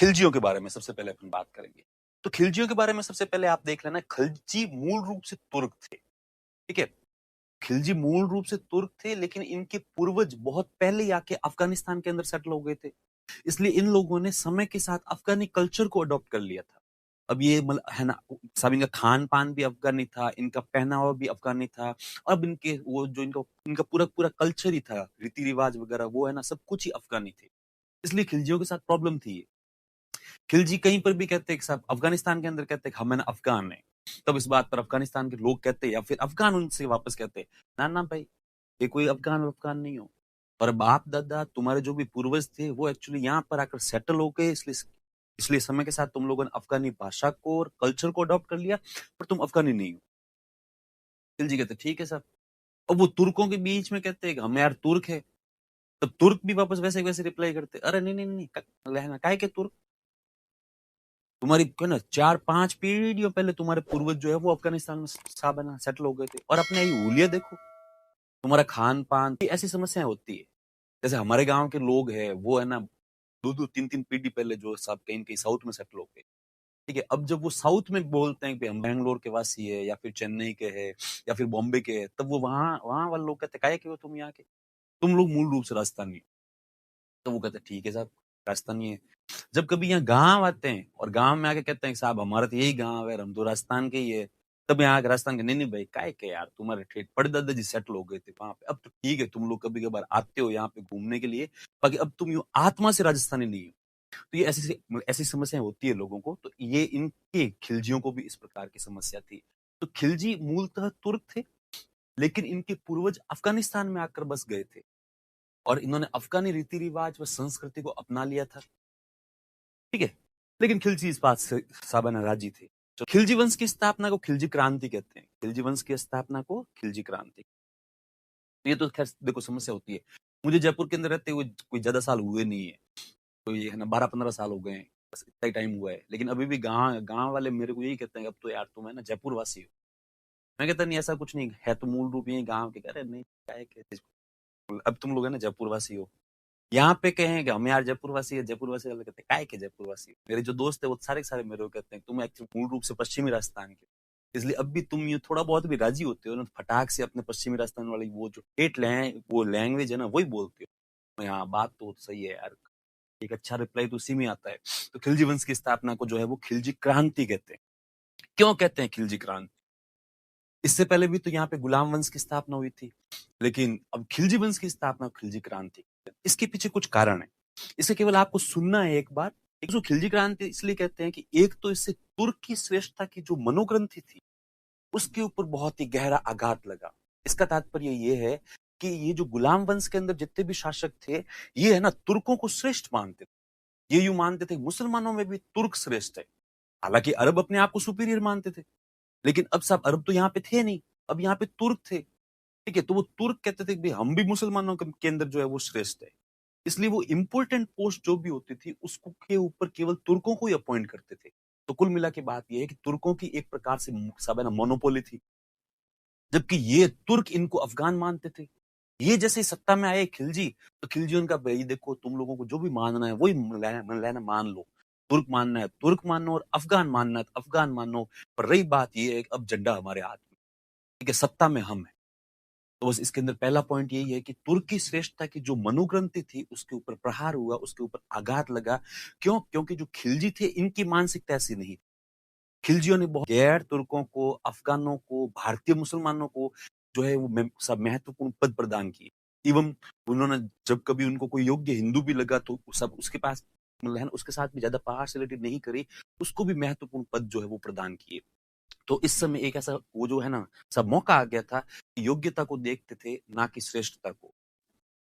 खिलजियों के बारे में सबसे पहले अपन बात करेंगे। तो खिलजियों के बारे में सबसे पहले आप देख लेना, खिलजी मूल रूप से तुर्क थे, ठीक है? खिलजी मूल रूप से तुर्क थे, लेकिन इनके पूर्वज बहुत पहले ही आके अफ़गानिस्तान के अंदर सेटल हो गए थे। इसलिए इन लोगों ने समय के साथ अफ़गानी कल्चर को अडॉप्ट कर लिया था। अब ये है ना, सब इनका खान-पान भी अफ़गानी था, इनका पहनावा भी अफ़गानी था। अब इनके वो जो इनका पूरा-पूरा कल्चर ही था, रीति-रिवाज वगैरह वो है ना, सब कुछ ही अफ़गानी थे। इसलिए खिलजियों के साथ प्रॉब्लम थी ये। खिलजी कहीं पर भी कहते हैं कि साहब अफ़गानिस्तान के अंदर कहते हैं कि हम है ना अफ़गान हैं। तब इस बात पर अफ़गानिस्तान के लोग कहते हैं या फिर अफ़गान उनसे वापस कहते हैं, ना, ना भाई, ये कोई अफ़गान नहीं हो। और बाप-दादा तुम्हारे जो भी पूर्वज थे वो एक्चुअली यहाँ पर आकर सेटल हो गए, इसलिए समय के साथ तुम लोगों ने अफ़गानी भाषा को और कल्चर को अडॉप्ट कर लिया, पर तुम अफ़गानी नहीं हो। खिलजी कहते हैं ठीक है साहब। अब वो तुर्कों के बीच में कहते हैं कि हम यार तुर्क हैं। तब तुर्क भी वापस वैसे के वैसे रिप्लाई करते हैं, अरे नहीं, नहीं, नहीं, रहना काहे के तुर्क? तुम्हारी क्या ना 4-5 पीढ़ियों पहले तुम्हारे पूर्वज जो है वो अफ़गानिस्तान में बना सेटल हो गए थे और अपने ये हुलिया देखो, तुम्हारा खान-पान ऐसी समस्याएँ होती है। जैसे हमारे गाँव के लोग हैं, वो है ना 2-2 3-3 पीढ़ी पहले जो सब कहीं-कहीं साउथ में सेटल हो गए। ठीक है? अब जब वो साउथ में बोलते हैं कि हम बैंगलोर के वासी हैं या फिर चेन्नई के हैं या फिर बॉम्बे के हैं, तब वो वहाँ वहाँ वाले लोग कहते हैं, "काहे के हो तुम यहाँ के? तुम लोग मूल रूप से राजस्थानी हो।" तो वो कहते हैं, "ठीक है साहब, राजस्थानी है।" जब कभी यहाँ गाँव आते हैं और गाँव में आके कहते हैं कि साहब हमारा तो यही गाँव है, हम तो राजस्थान के ही है। तब यहाँ आके राजस्थान के, नहीं, नहीं भाई काहे के यार, तुम्हारे ठेठ परदादा जी सेटल हो गए थे वहाँ पे। अब तो ठीक है, तुम लोग कभी-कभार आते हो यहाँ पे घूमने के लिए, बाकी अब तुम यूँ आत्मा से राजस्थानी नहीं हो। तो ये ऐसी समस्याएँ होती है लोगों को, तो ये इनके खिलजियों को भी इस प्रकार की समस्या थी। तो खिलजी मूलतः तुर्क थे, लेकिन इनके पूर्वज अफ़गानिस्तान में आकर बस गए थे और इन्होंने अफ़गानी रीति-रिवाज व संस्कृति को अपना लिया था। ठीक है? लेकिन खिलजी इस बात से साबना राजी थे। तो खिलजी वंश की स्थापना को खिलजी क्रांति कहते हैं। खिलजी वंश की स्थापना को खिलजी क्रांति। तो ये तो ख़ैर देखो समस्या होती है। मुझे जयपुर के अंदर रहते हुए कोई ज़्यादा साल हुए नहीं है। तो ये है ना 12-15 साल हो गए हैं। बस इतना ही टाइम हुआ है। लेकिन अभी भी गाँव गाँव वाले मेरे को यही कहते हैं, अब तो यार तुम है ना जयपुर वासी हो। मैं कहता नहीं ऐसा कुछ नहीं है, तो मूल रूप यही गाँव के। कह रहे नहीं क्या है अब तुम लोग है ना जयपुर वासी हो। यहाँ पे कहें कि हम यार जयपुरवासी है, जयपुरवासी वाले कहते हैं, "काहे के जयपुरवासी हो?" मेरे जो दोस्त है वो सारे के सारे मेरे को कहते हैं, "तुम एक्चुअली मूल रूप से पश्चिमी राजस्थान के हो। इसलिए अब भी तुम ये थोड़ा बहुत भी राजी होते हो ना, फटाक से अपने पश्चिमी राजस्थान वाली वो जो वो लैंग्वेज है ना, वही बोलते हो।" मैं हाँ, बात तो सही है यार। एक अच्छा रिप्लाई तो उसी में आता है। तो खिलजी वंश की स्थापना को जो है वो खिलजी क्रांति कहते हैं। क्यों कहते हैं खिलजी क्रांति? इससे पहले भी तो यहाँ पे गुलाम वंश की स्थापना हुई थी। लेकिन अब खिलजी वंश की स्थापना खिलजी क्रांति। इसके पीछे कुछ कारण है। इसे केवल आपको सुनना है एक बार। एक जो खिलजी क्रांति इसलिए कहते हैं कि एक तो इससे तुर्क की श्रेष्ठता की जो मनोग्रंथि थी, उसके ऊपर बहुत ही गहरा आघात लगा। इसका तात्पर्य ये है कि ये जो गुलाम वंश के अंदर जितने भी शासक थे, ये है ना तुर्कों को श्रेष्ठ मानते थे। ये यूँ मानते थे मुसलमानों में भी तुर्क श्रेष्ठ है। हालाँकि अरब अपने आप को सुपीरियर मानते थे। लेकिन अब साहब अरब तो यहाँ पे थे नहीं, अब यहाँ पे तुर्क थे। ठीक है? तो वो तुर्क कहते थे कि भई हम भी मुसलमानों के अंदर जो है वो श्रेष्ठ है। इसलिए वो इम्पोर्टेंट पोस्ट जो भी होती थी उसको के ऊपर केवल तुर्कों को ही अपॉइंट करते थे। तो कुल मिला के बात ये है कि तुर्कों की एक प्रकार से सब है ना मोनोपोली थी। जबकि ये तुर्क इनको अफ़गान मानते थे। ये जैसे ही सत्ता में आए खिलजी, तो खिलजी उनका भई देखो तुम लोगों को जो भी मानना है वही लेना मान लो। तुर्क मानना है तुर्क मानो और अफ़गान मानना है तो अफ़गान मानो। पर रही बात ये है कि अब झंडा हमारे हाथ में, ठीक है? सत्ता में हम हैं। तो बस इसके अंदर पहला पॉइंट यही है कि तुर्क की श्रेष्ठता की जो मनोग्रंथि थी उसके ऊपर प्रहार हुआ, उसके ऊपर आघात लगा। क्यों? क्योंकि जो खिलजी थे इनकी मानसिकता ऐसी नहीं। खिलजियों ने बहुत गैर तुर्कों को, अफ़गानों को, भारतीय मुसलमानों को जो है वो सब महत्वपूर्ण पद प्रदान किए। एवं उन्होंने जब कभी उनको कोई योग्य हिंदू भी लगा तो सब उसके पास मतलब है ना उसके साथ भी ज़्यादा पार्शियलिटी नहीं करी, उसको भी महत्वपूर्ण पद जो है वो प्रदान किए। तो इस समय एक ऐसा वो जो है ना सब मौका आ गया था कि योग्यता को देखते थे, ना कि श्रेष्ठता को।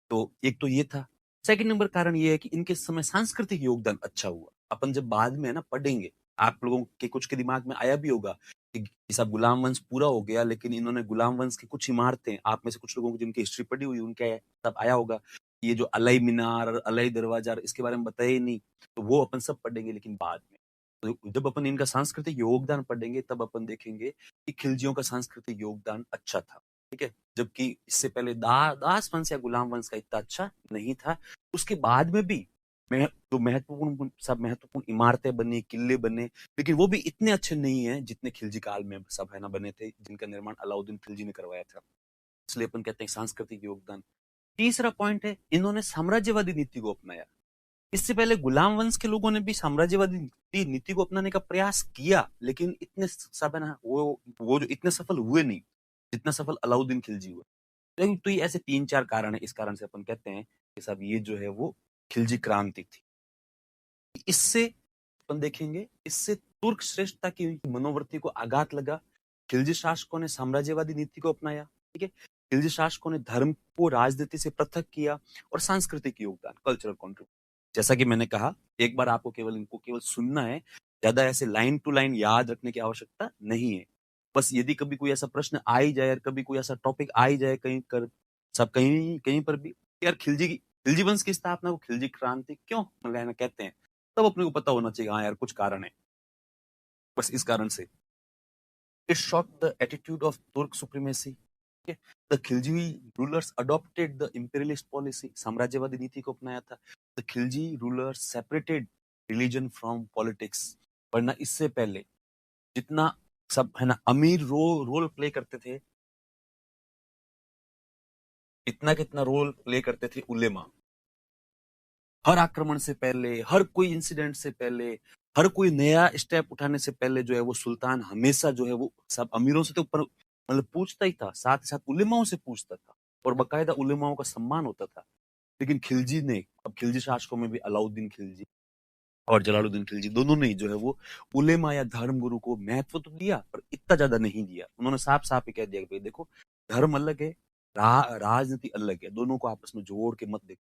तो एक तो ये था। सेकंड नंबर कारण ये है कि इनके समय सांस्कृतिक योगदान अच्छा हुआ। अपन जब बाद में है ना पढ़ेंगे, आप लोगों के कुछ के दिमाग में आया भी होगा कि सब गुलाम वंश पूरा हो गया, लेकिन इन्होंने गुलाम वंश की कुछ इमारतें, आप में से कुछ लोगों को जिनकी हिस्ट्री पढ़ी हुई उनके तब आया होगा। ये जो अलई मीनार और अलई दरवाजा इसके बारे में बताया ही नहीं। तो वो अपन सब पढ़ेंगे लेकिन बाद में। तो जब अपन इनका सांस्कृतिक योगदान पढ़ेंगे तब अपन देखेंगे कि खिलजियों का सांस्कृतिक योगदान अच्छा था। ठीक है? जबकि इससे पहले दास वंश या गुलाम वंश का इतना अच्छा नहीं था। उसके बाद में भी जो महत्वपूर्ण सब महत्वपूर्ण इमारतें बनी, किले बने, लेकिन वो भी इतने अच्छे नहीं है जितने खिलजी काल में सब है ना बने थे, जिनका निर्माण अलाउद्दीन खिलजी ने करवाया था। इसलिए अपन कहते हैं सांस्कृतिक योगदान। तीसरा पॉइंट है, इन्होंने साम्राज्यवादी नीति को अपनाया। इससे पहले गुलाम वंश के लोगों ने भी साम्राज्यवादी नीति को अपनाने का प्रयास किया, लेकिन इतने सब है ना वो जो इतने सफल हुए नहीं जितना सफल अलाउद्दीन खिलजी हुए। तो ये ऐसे 3-4 कारण है, इस कारण से अपन कहते हैं कि सब ये जो है वो खिलजी क्रांति थी। इससे अपन देखेंगे, इससे तुर्क श्रेष्ठता की मनोवृत्ति को आघात लगा। खिलजी शासकों ने साम्राज्यवादी नीति को अपनाया, ठीक है। खिलजी शासकों ने धर्म को राजनीति से पृथक किया और सांस्कृतिक योगदान, कल्चरल कंट्रीब्यूशन। जैसा कि मैंने कहा, एक बार आपको केवल इनको केवल सुनना है, ज्यादा ऐसे लाइन टू लाइन याद रखने की आवश्यकता नहीं है। बस यदि कभी कोई ऐसा प्रश्न आ ही जाए, कभी कोई ऐसा टॉपिक आ ही जाए कहीं कर सब कहीं कहीं पर भी, यार खिलजी वंश की स्थापना को खिलजी क्रांति क्यों कहते हैं, तब अपने को पता होना चाहिए, हाँ यार कुछ कारण है। बस इस कारण से it showed the attitude of Turk supremacy. Okay? The Khilji rulers adopted the imperialist policy. साम्राज्यवादी नीति को अपनाया था। The Khilji rulers separated religion from politics. वरना इससे पहले जितना सब है ना अमीर रोल प्ले करते थे, इतना कितना रोल प्ले करते थे उलेमा। हर आक्रमण से पहले, हर कोई इंसिडेंट से पहले, हर कोई नया स्टेप उठाने से पहले जो है वो सुल्तान हमेशा जो है वो सब अमीरों से तो ऊपर मतलब पूछता ही था, साथ ही साथ उलेमाओं से पूछता था और बाकायदा उलेमाओं का सम्मान होता था। लेकिन खिलजी ने, अब खिलजी शासकों में भी अलाउद्दीन खिलजी और जलालुद्दीन खिलजी दोनों ने जो है वो उलेमा या धर्म गुरु को महत्व तो दिया पर इतना ज्यादा नहीं दिया। उन्होंने साफ साफ ही कह दिया कि भाई देखो, धर्म अलग है, राजनीति अलग है, दोनों को आपस में जोड़ के मत देखो।